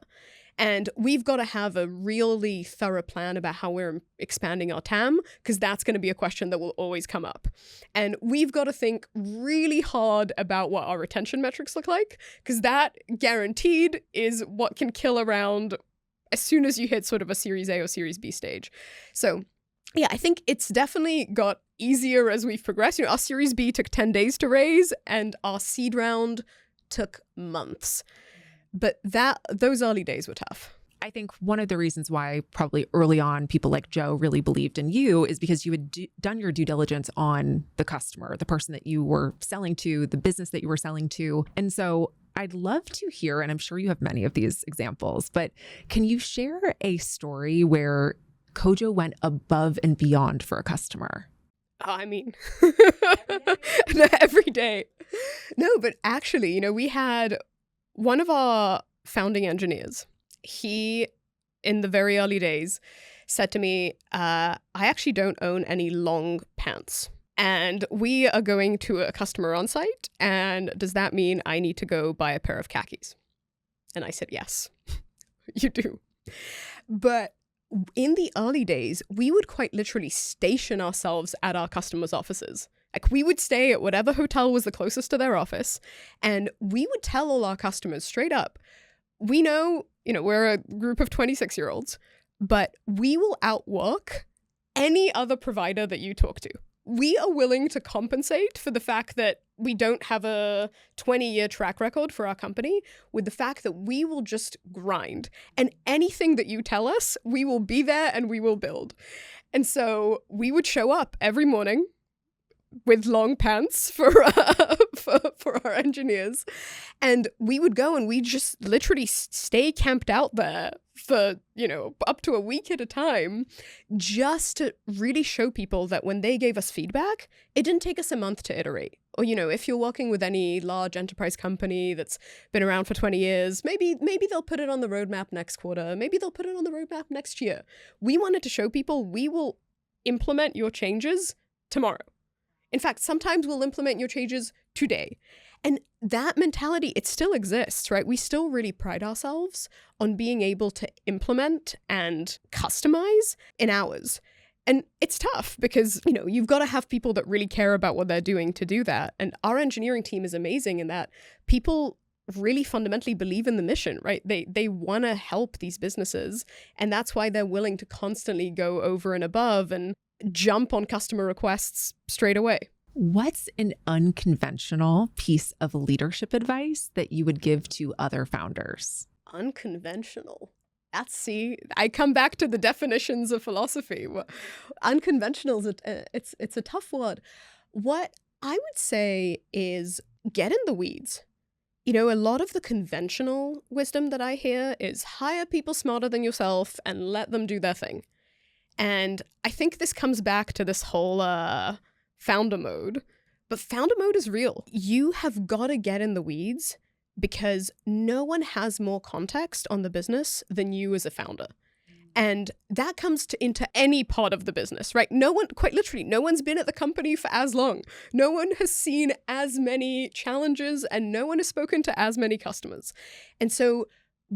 And we've got to have a really thorough plan about how we're expanding our TAM, because that's going to be a question that will always come up. And we've got to think really hard about what our retention metrics look like, because that guaranteed is what can kill around as soon as you hit sort of a Series A or Series B stage. So yeah, I think it's definitely got easier as we've progressed. Our Series B took 10 days to raise and our seed round took months. But those early days were tough. I think one of the reasons why probably early on people like Joe really believed in you is because you had done your due diligence on the customer, the person that you were selling to, the business that you were selling to. And so I'd love to hear, and I'm sure you have many of these examples, but can you share a story where Kojo went above and beyond for a customer? I mean, every day. No, but actually, we had one of our founding engineers. He, in the very early days, said to me, I actually don't own any long pants. And we are going to a customer on site. And does that mean I need to go buy a pair of khakis? And I said, yes, you do. But in the early days, we would quite literally station ourselves at our customers' offices. Like we would stay at whatever hotel was the closest to their office, and we would tell all our customers straight up, we know, we're a group of 26-year-olds, but we will outwork any other provider that you talk to. We are willing to compensate for the fact that we don't have a 20-year track record for our company with the fact that we will just grind. And anything that you tell us, we will be there and we will build. And so we would show up every morning with long pants for our engineers. And we would go and we just literally stay camped out there for, up to a week at a time, just to really show people that when they gave us feedback, it didn't take us a month to iterate. Or, if you're working with any large enterprise company that's been around for 20 years, maybe they'll put it on the roadmap next quarter. Maybe they'll put it on the roadmap next year. We wanted to show people we will implement your changes tomorrow. In fact, sometimes we'll implement your changes today. And that mentality, it still exists, right? We still really pride ourselves on being able to implement and customize in hours. And it's tough because, you've got to have people that really care about what they're doing to do that. And our engineering team is amazing in that people really fundamentally believe in the mission, right? They want to help these businesses. And that's why they're willing to constantly go over and above and jump on customer requests straight away. What's an unconventional piece of leadership advice that you would give to other founders? Unconventional. I come back to the definitions of philosophy. Unconventional, it's a tough word. What I would say is get in the weeds. A lot of the conventional wisdom that I hear is hire people smarter than yourself and let them do their thing. And I think this comes back to this whole founder mode. But founder mode is real. You have got to get in the weeds because no one has more context on the business than you as a founder. And that comes into any part of the business, right? No one, quite literally, no one's been at the company for as long. No one has seen as many challenges and no one has spoken to as many customers. And so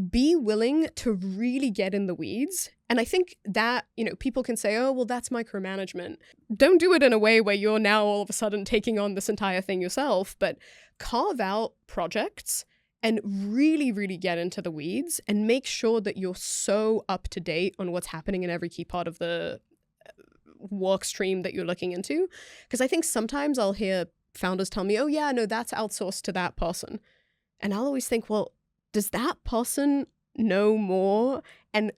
be willing to really get in the weeds. And I think that, people can say, oh, well, that's micromanagement. Don't do it in a way where you're now all of a sudden taking on this entire thing yourself, but carve out projects and really, really get into the weeds and make sure that you're so up to date on what's happening in every key part of the work stream that you're looking into. Because I think sometimes I'll hear founders tell me, oh, yeah, no, that's outsourced to that person. And I'll always think, well, does that person know more and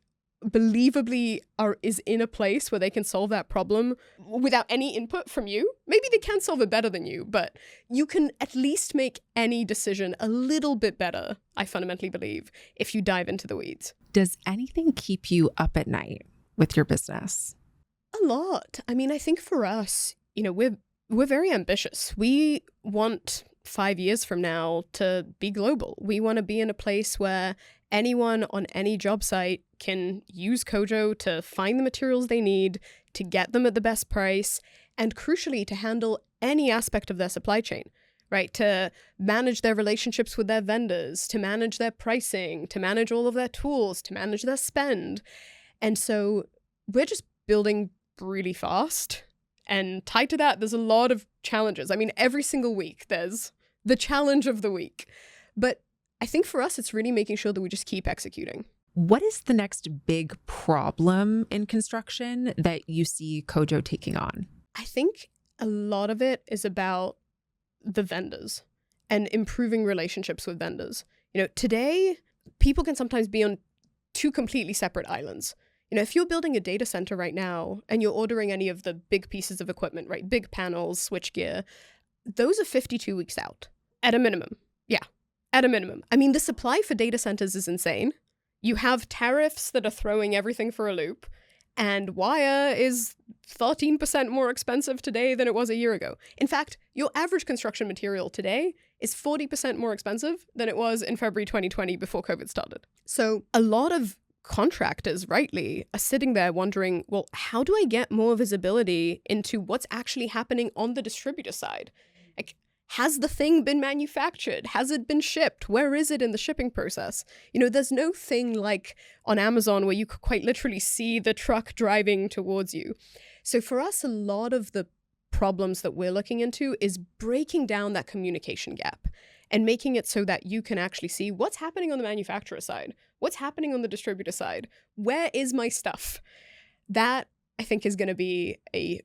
believably is in a place where they can solve that problem without any input from you? Maybe they can solve it better than you, but you can at least make any decision a little bit better, I fundamentally believe, if you dive into the weeds. Does anything keep you up at night with your business? A lot. I mean, I think for us, we're very ambitious. We want 5 years from now to be global. We want to be in a place where anyone on any job site can use Kojo to find the materials they need, to get them at the best price, and crucially, to handle any aspect of their supply chain, right? To manage their relationships with their vendors, to manage their pricing, to manage all of their tools, to manage their spend. And so we're just building really fast. And tied to that, there's a lot of challenges. I mean, every single week, there's the challenge of the week. But I think for us, it's really making sure that we just keep executing. What is the next big problem in construction that you see Kojo taking on? I think a lot of it is about the vendors and improving relationships with vendors. Today, people can sometimes be on two completely separate islands. If you're building a data center right now and you're ordering any of the big pieces of equipment, right, big panels, switchgear, those are 52 weeks out at a minimum. Yeah, at a minimum. I mean, the supply for data centers is insane. You have tariffs that are throwing everything for a loop, and wire is 13% more expensive today than it was a year ago. In fact, your average construction material today is 40% more expensive than it was in February 2020 before COVID started. So a lot of contractors, rightly, are sitting there wondering, well, how do I get more visibility into what's actually happening on the distributor side? Like, has the thing been manufactured? Has it been shipped? Where is it in the shipping process? There's no thing like on Amazon where you could quite literally see the truck driving towards you. So for us, a lot of the problems that we're looking into is breaking down that communication gap and making it so that you can actually see what's happening on the manufacturer side, what's happening on the distributor side, where is my stuff? That, I think, is going to be a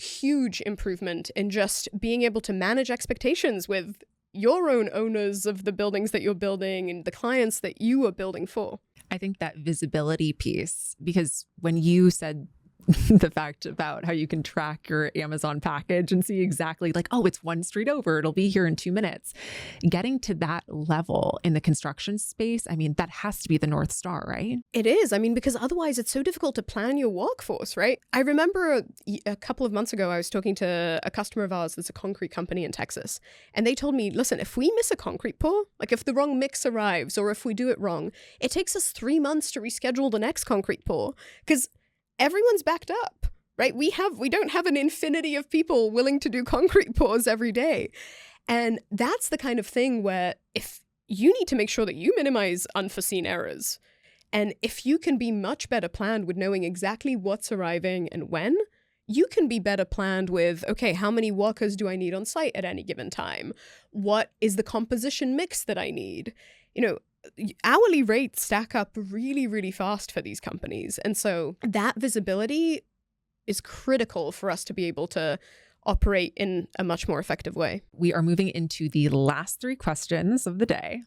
huge improvement in just being able to manage expectations with your own owners of the buildings that you're building and the clients that you are building for. I think that visibility piece, because when you said the fact about how you can track your Amazon package and see exactly like, oh, it's one street over, it'll be here in 2 minutes. Getting to that level in the construction space, I mean, that has to be the North Star, right? It is. I mean, because otherwise it's so difficult to plan your workforce, right? I remember a couple of months ago, I was talking to a customer of ours that's a concrete company in Texas. And they told me, listen, if we miss a concrete pour, like if the wrong mix arrives or if we do it wrong, it takes us 3 months to reschedule the next concrete pour because everyone's backed up, right? We don't have an infinity of people willing to do concrete pours every day. And that's the kind of thing where if you need to make sure that you minimize unforeseen errors, and if you can be much better planned with knowing exactly what's arriving and when, you can be better planned with, okay, how many workers do I need on site at any given time? What is the composition mix that I need? Hourly rates stack up really, really fast for these companies. And so that visibility is critical for us to be able to operate in a much more effective way. We are moving into the last 3 questions of the day.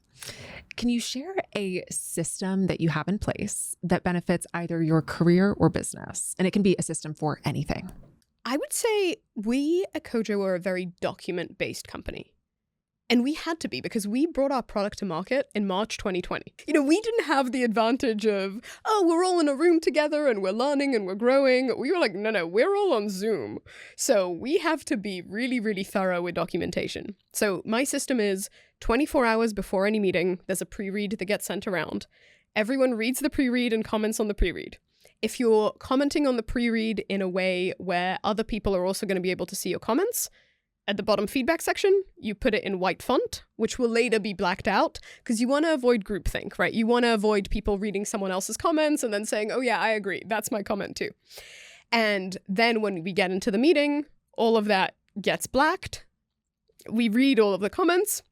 Can you share a system that you have in place that benefits either your career or business? And it can be a system for anything. I would say we at Kojo are a very document-based company. And we had to be, because we brought our product to market in March 2020. We didn't have the advantage of, oh, we're all in a room together and we're learning and we're growing. We were like, no, we're all on Zoom. So we have to be really, really thorough with documentation. So my system is 24 hours before any meeting, there's a pre-read that gets sent around. Everyone reads the pre-read and comments on the pre-read. If you're commenting on the pre-read in a way where other people are also going to be able to see your comments, at the bottom feedback section, you put it in white font, which will later be blacked out, because you want to avoid groupthink, right? You want to avoid people reading someone else's comments and then saying, oh yeah, I agree, that's my comment too. And then when we get into the meeting, all of that gets blacked. We read all of the comments,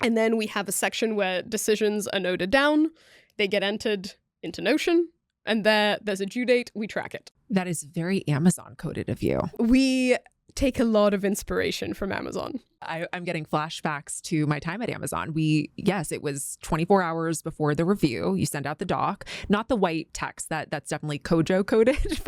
and then we have a section where decisions are noted down. They get entered into Notion, and there's a due date. We track it. That is very Amazon coded of you. We take a lot of inspiration from Amazon. I'm getting flashbacks to my time at Amazon. Yes, it was 24 hours before the review. You send out the doc, not the white text that's definitely Kojo coded,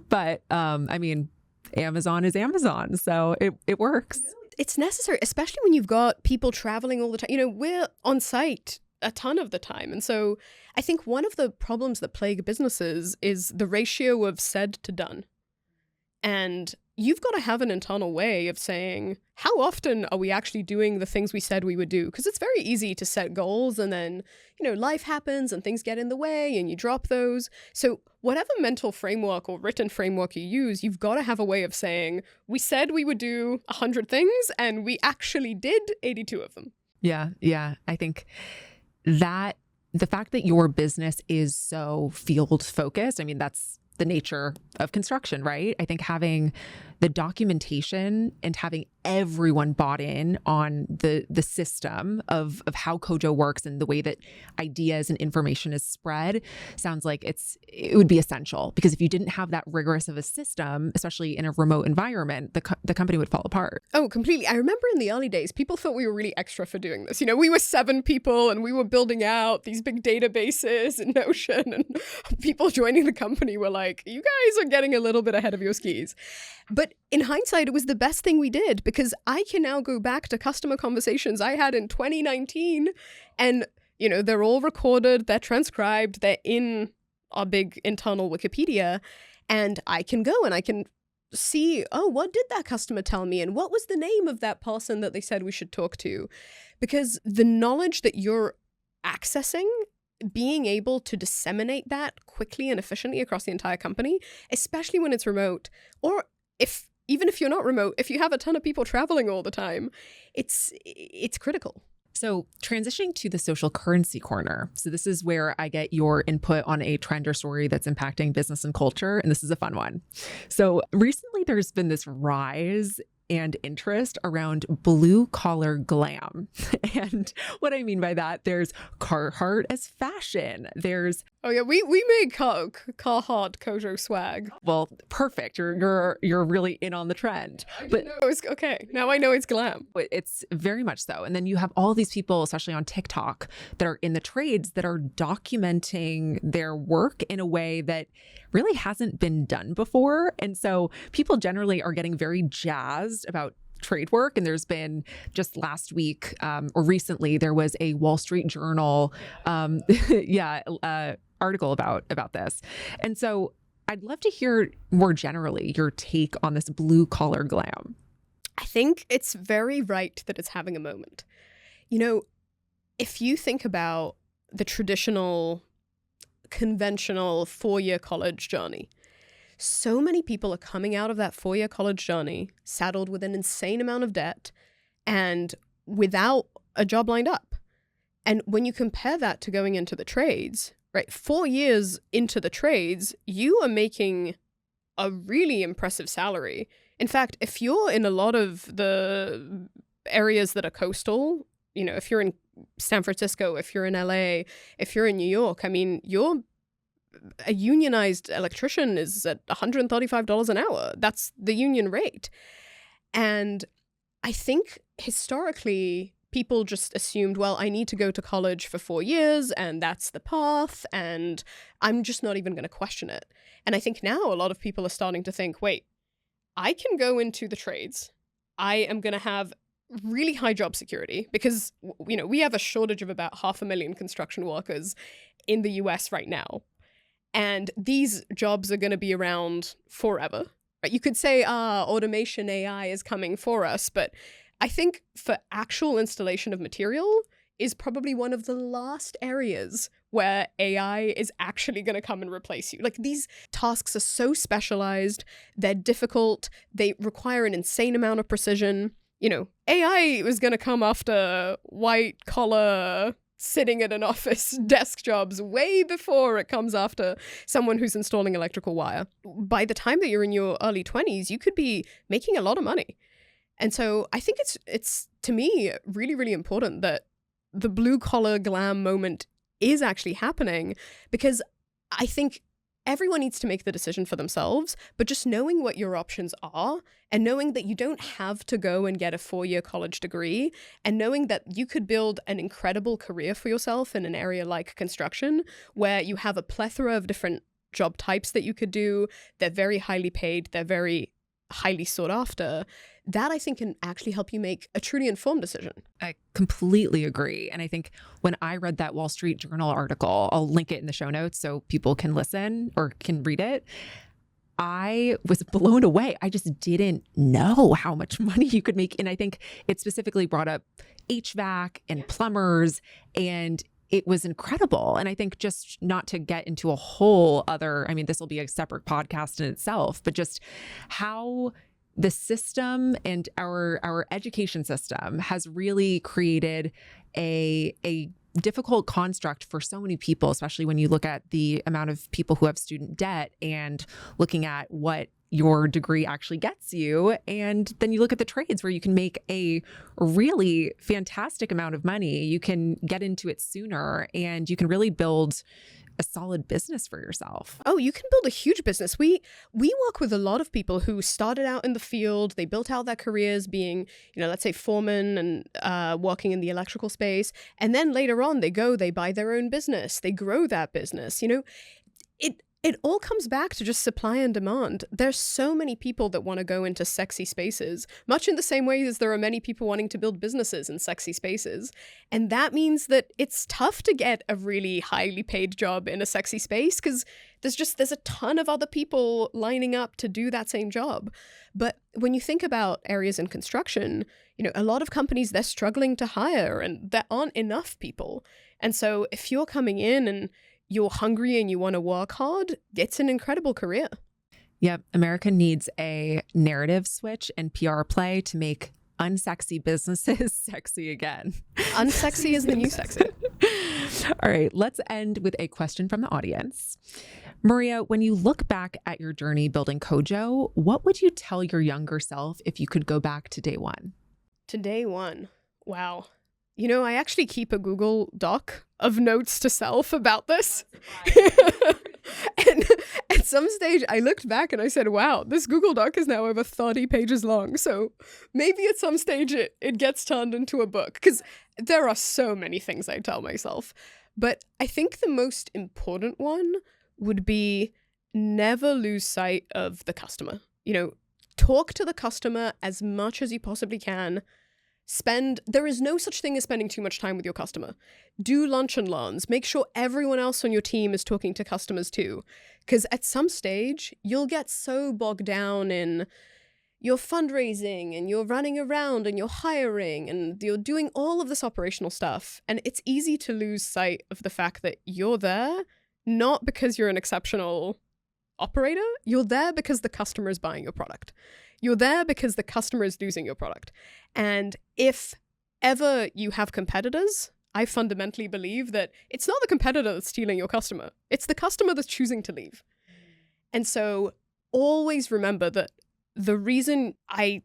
but I mean, Amazon is Amazon, so it works. It's necessary, especially when you've got people traveling all the time. We're on site a ton of the time. And so I think one of the problems that plague businesses is the ratio of said to done. And you've got to have an internal way of saying, how often are we actually doing the things we said we would do? Because it's very easy to set goals and then, life happens and things get in the way and you drop those. So whatever mental framework or written framework you use, you've got to have a way of saying, we said we would do 100 things and we actually did 82 of them. Yeah. I think that the fact that your business is so field focused, I mean, that's the nature of construction, right? I think having the documentation and having everyone bought in on the system of how Kojo works and the way that ideas and information is spread sounds like it would be essential, because if you didn't have that rigorous of a system, especially in a remote environment, the company would fall apart. Oh, completely. I remember in the early days, people thought we were really extra for doing this. We were 7 people and we were building out these big databases in Notion, and people joining the company were like, you guys are getting a little bit ahead of your skis. But in hindsight, it was the best thing we did, because I can now go back to customer conversations I had in 2019 and, they're all recorded, they're transcribed, they're in our big internal Wikipedia, and I can go and I can see, oh, what did that customer tell me? And what was the name of that person that they said we should talk to? Because the knowledge that you're accessing, being able to disseminate that quickly and efficiently across the entire company, especially when it's remote, or even if you're not remote, if you have a ton of people traveling all the time, it's critical. So transitioning to the social currency corner. So this is where I get your input on a trend or story that's impacting business and culture. And this is a fun one. So recently there's been this rise and interest around blue collar glam. And what I mean by that, there's Carhartt as fashion. There's we made Carhartt Kojo swag. Well, perfect. You're really in on the trend. But it's okay. Now I know it's glam. It's very much so. And then you have all these people, especially on TikTok, that are in the trades that are documenting their work in a way that really hasn't been done before. And so people generally are getting very jazzed about trade work. And there's been just last week or recently, there was a Wall Street Journal article about this. And so I'd love to hear more generally your take on this blue collar glam. I think it's very right that it's having a moment. If you think about the traditional, conventional 4-year college journey, so many people are coming out of that 4-year college journey saddled with an insane amount of debt and without a job lined up. And when you compare that to going into the trades, right, 4 years into the trades, you are making a really impressive salary. In fact, if you're in a lot of the areas that are coastal, if you're in San Francisco, if you're in LA, if you're in New York, I mean, a unionized electrician is at $135 an hour. That's the union rate. And I think historically, people just assumed, well, I need to go to college for 4 years and that's the path, and I'm just not even going to question it. And I think now a lot of people are starting to think, wait, I can go into the trades. I am going to have really high job security because, we have a shortage of about 500,000 construction workers in the US right now. And these jobs are going to be around forever. Right? You could say, automation AI is coming for us, but I think for actual installation of material is probably one of the last areas where AI is actually going to come and replace you. Like, these tasks are so specialized, they're difficult, they require an insane amount of precision. AI was going to come after white collar sitting at an office desk jobs way before it comes after someone who's installing electrical wire. By the time that you're in your early 20s, you could be making a lot of money. And so I think it's to me really, really important that the blue collar glam moment is actually happening, because I think everyone needs to make the decision for themselves, but just knowing what your options are and knowing that you don't have to go and get a 4-year college degree, and knowing that you could build an incredible career for yourself in an area like construction where you have a plethora of different job types that you could do. They're very highly paid. They're very highly sought after. That, I think, can actually help you make a truly informed decision. I completely agree. And I think when I read that Wall Street Journal article, I'll link it in the show notes so people can listen or can read it, I was blown away. I just didn't know how much money you could make. And I think it specifically brought up HVAC and plumbers, and it was incredible. And I think, just not to get into a whole other, this will be a separate podcast in itself, but just how the system and our education system has really created a difficult construct for so many people, especially when you look at the amount of people who have student debt and looking at what your degree actually gets you. And then you look at the trades where you can make a really fantastic amount of money. You can get into it sooner and you can really build a solid business for yourself. Oh, you can build a huge business. We work with a lot of people who started out in the field. They built out their careers being, let's say foreman and working in the electrical space. And then later on, they buy their own business. They grow that business. It all comes back to just supply and demand. There's so many people that want to go into sexy spaces, much in the same way as there are many people wanting to build businesses in sexy spaces. And that means that it's tough to get a really highly paid job in a sexy space because there's a ton of other people lining up to do that same job. But when you think about areas in construction, a lot of companies, they're struggling to hire and there aren't enough people. And so if you're coming in and you're hungry and you want to work hard, it's an incredible career. Yep. America needs a narrative switch and PR play to make unsexy businesses sexy again. Unsexy is the new sexy. All right. Let's end with a question from the audience. Maria, when you look back at your journey building Kojo, what would you tell your younger self if you could go back to day one? To day one? Wow. I actually keep a Google Doc of notes to self about this. And at some stage, I looked back and I said, wow, this Google Doc is now over 30 pages long. So maybe at some stage it gets turned into a book, because there are so many things I tell myself. But I think the most important one would be never lose sight of the customer. Talk to the customer as much as you possibly can. There is no such thing as spending too much time with your customer. Do lunch and learns. Make sure everyone else on your team is talking to customers too. Because at some stage, you'll get so bogged down in your fundraising and you're running around and you're hiring and you're doing all of this operational stuff. And it's easy to lose sight of the fact that you're there not because you're an exceptional operator. You're there because the customer is buying your product. You're there because the customer is using your product. And if ever you have competitors, I fundamentally believe that it's not the competitor that's stealing your customer. It's the customer that's choosing to leave. And so always remember that the reason I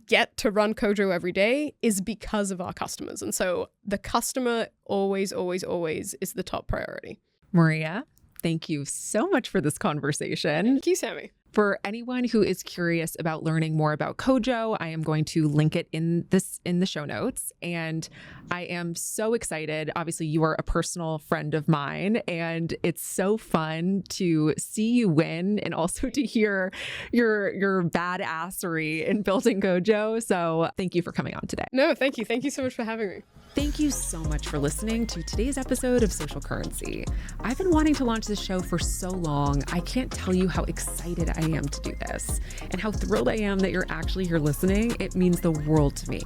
get to run Kojo every day is because of our customers. And so the customer always, always, always is the top priority. Maria, thank you so much for this conversation. Thank you, Sammi. For anyone who is curious about learning more about Kojo, I am going to link it in the show notes. And I am so excited. Obviously, you are a personal friend of mine, and it's so fun to see you win and also to hear your badassery in building Kojo. So thank you for coming on today. No, thank you. Thank you so much for having me. Thank you so much for listening to today's episode of Social Currency. I've been wanting to launch this show for so long. I can't tell you how excited I am to do this and how thrilled I am that you're actually here listening. It means the world to me.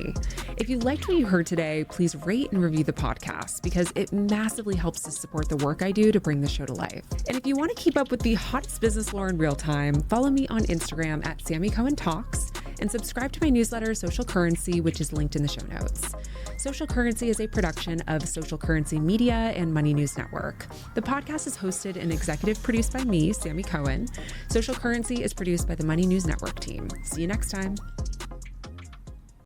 If you liked what you heard today, please rate and review the podcast because it massively helps to support the work I do to bring the show to life. And if you want to keep up with the hottest business lore in real time, follow me on Instagram at Sammi Cohen Talks and subscribe to my newsletter, Social Currency, which is linked in the show notes. Social Currency is a production of Social Currency Media and Money News Network. The podcast is hosted and executive produced by me, Sammi Cohen. Social Currency is produced by the Money News Network team. See you next time.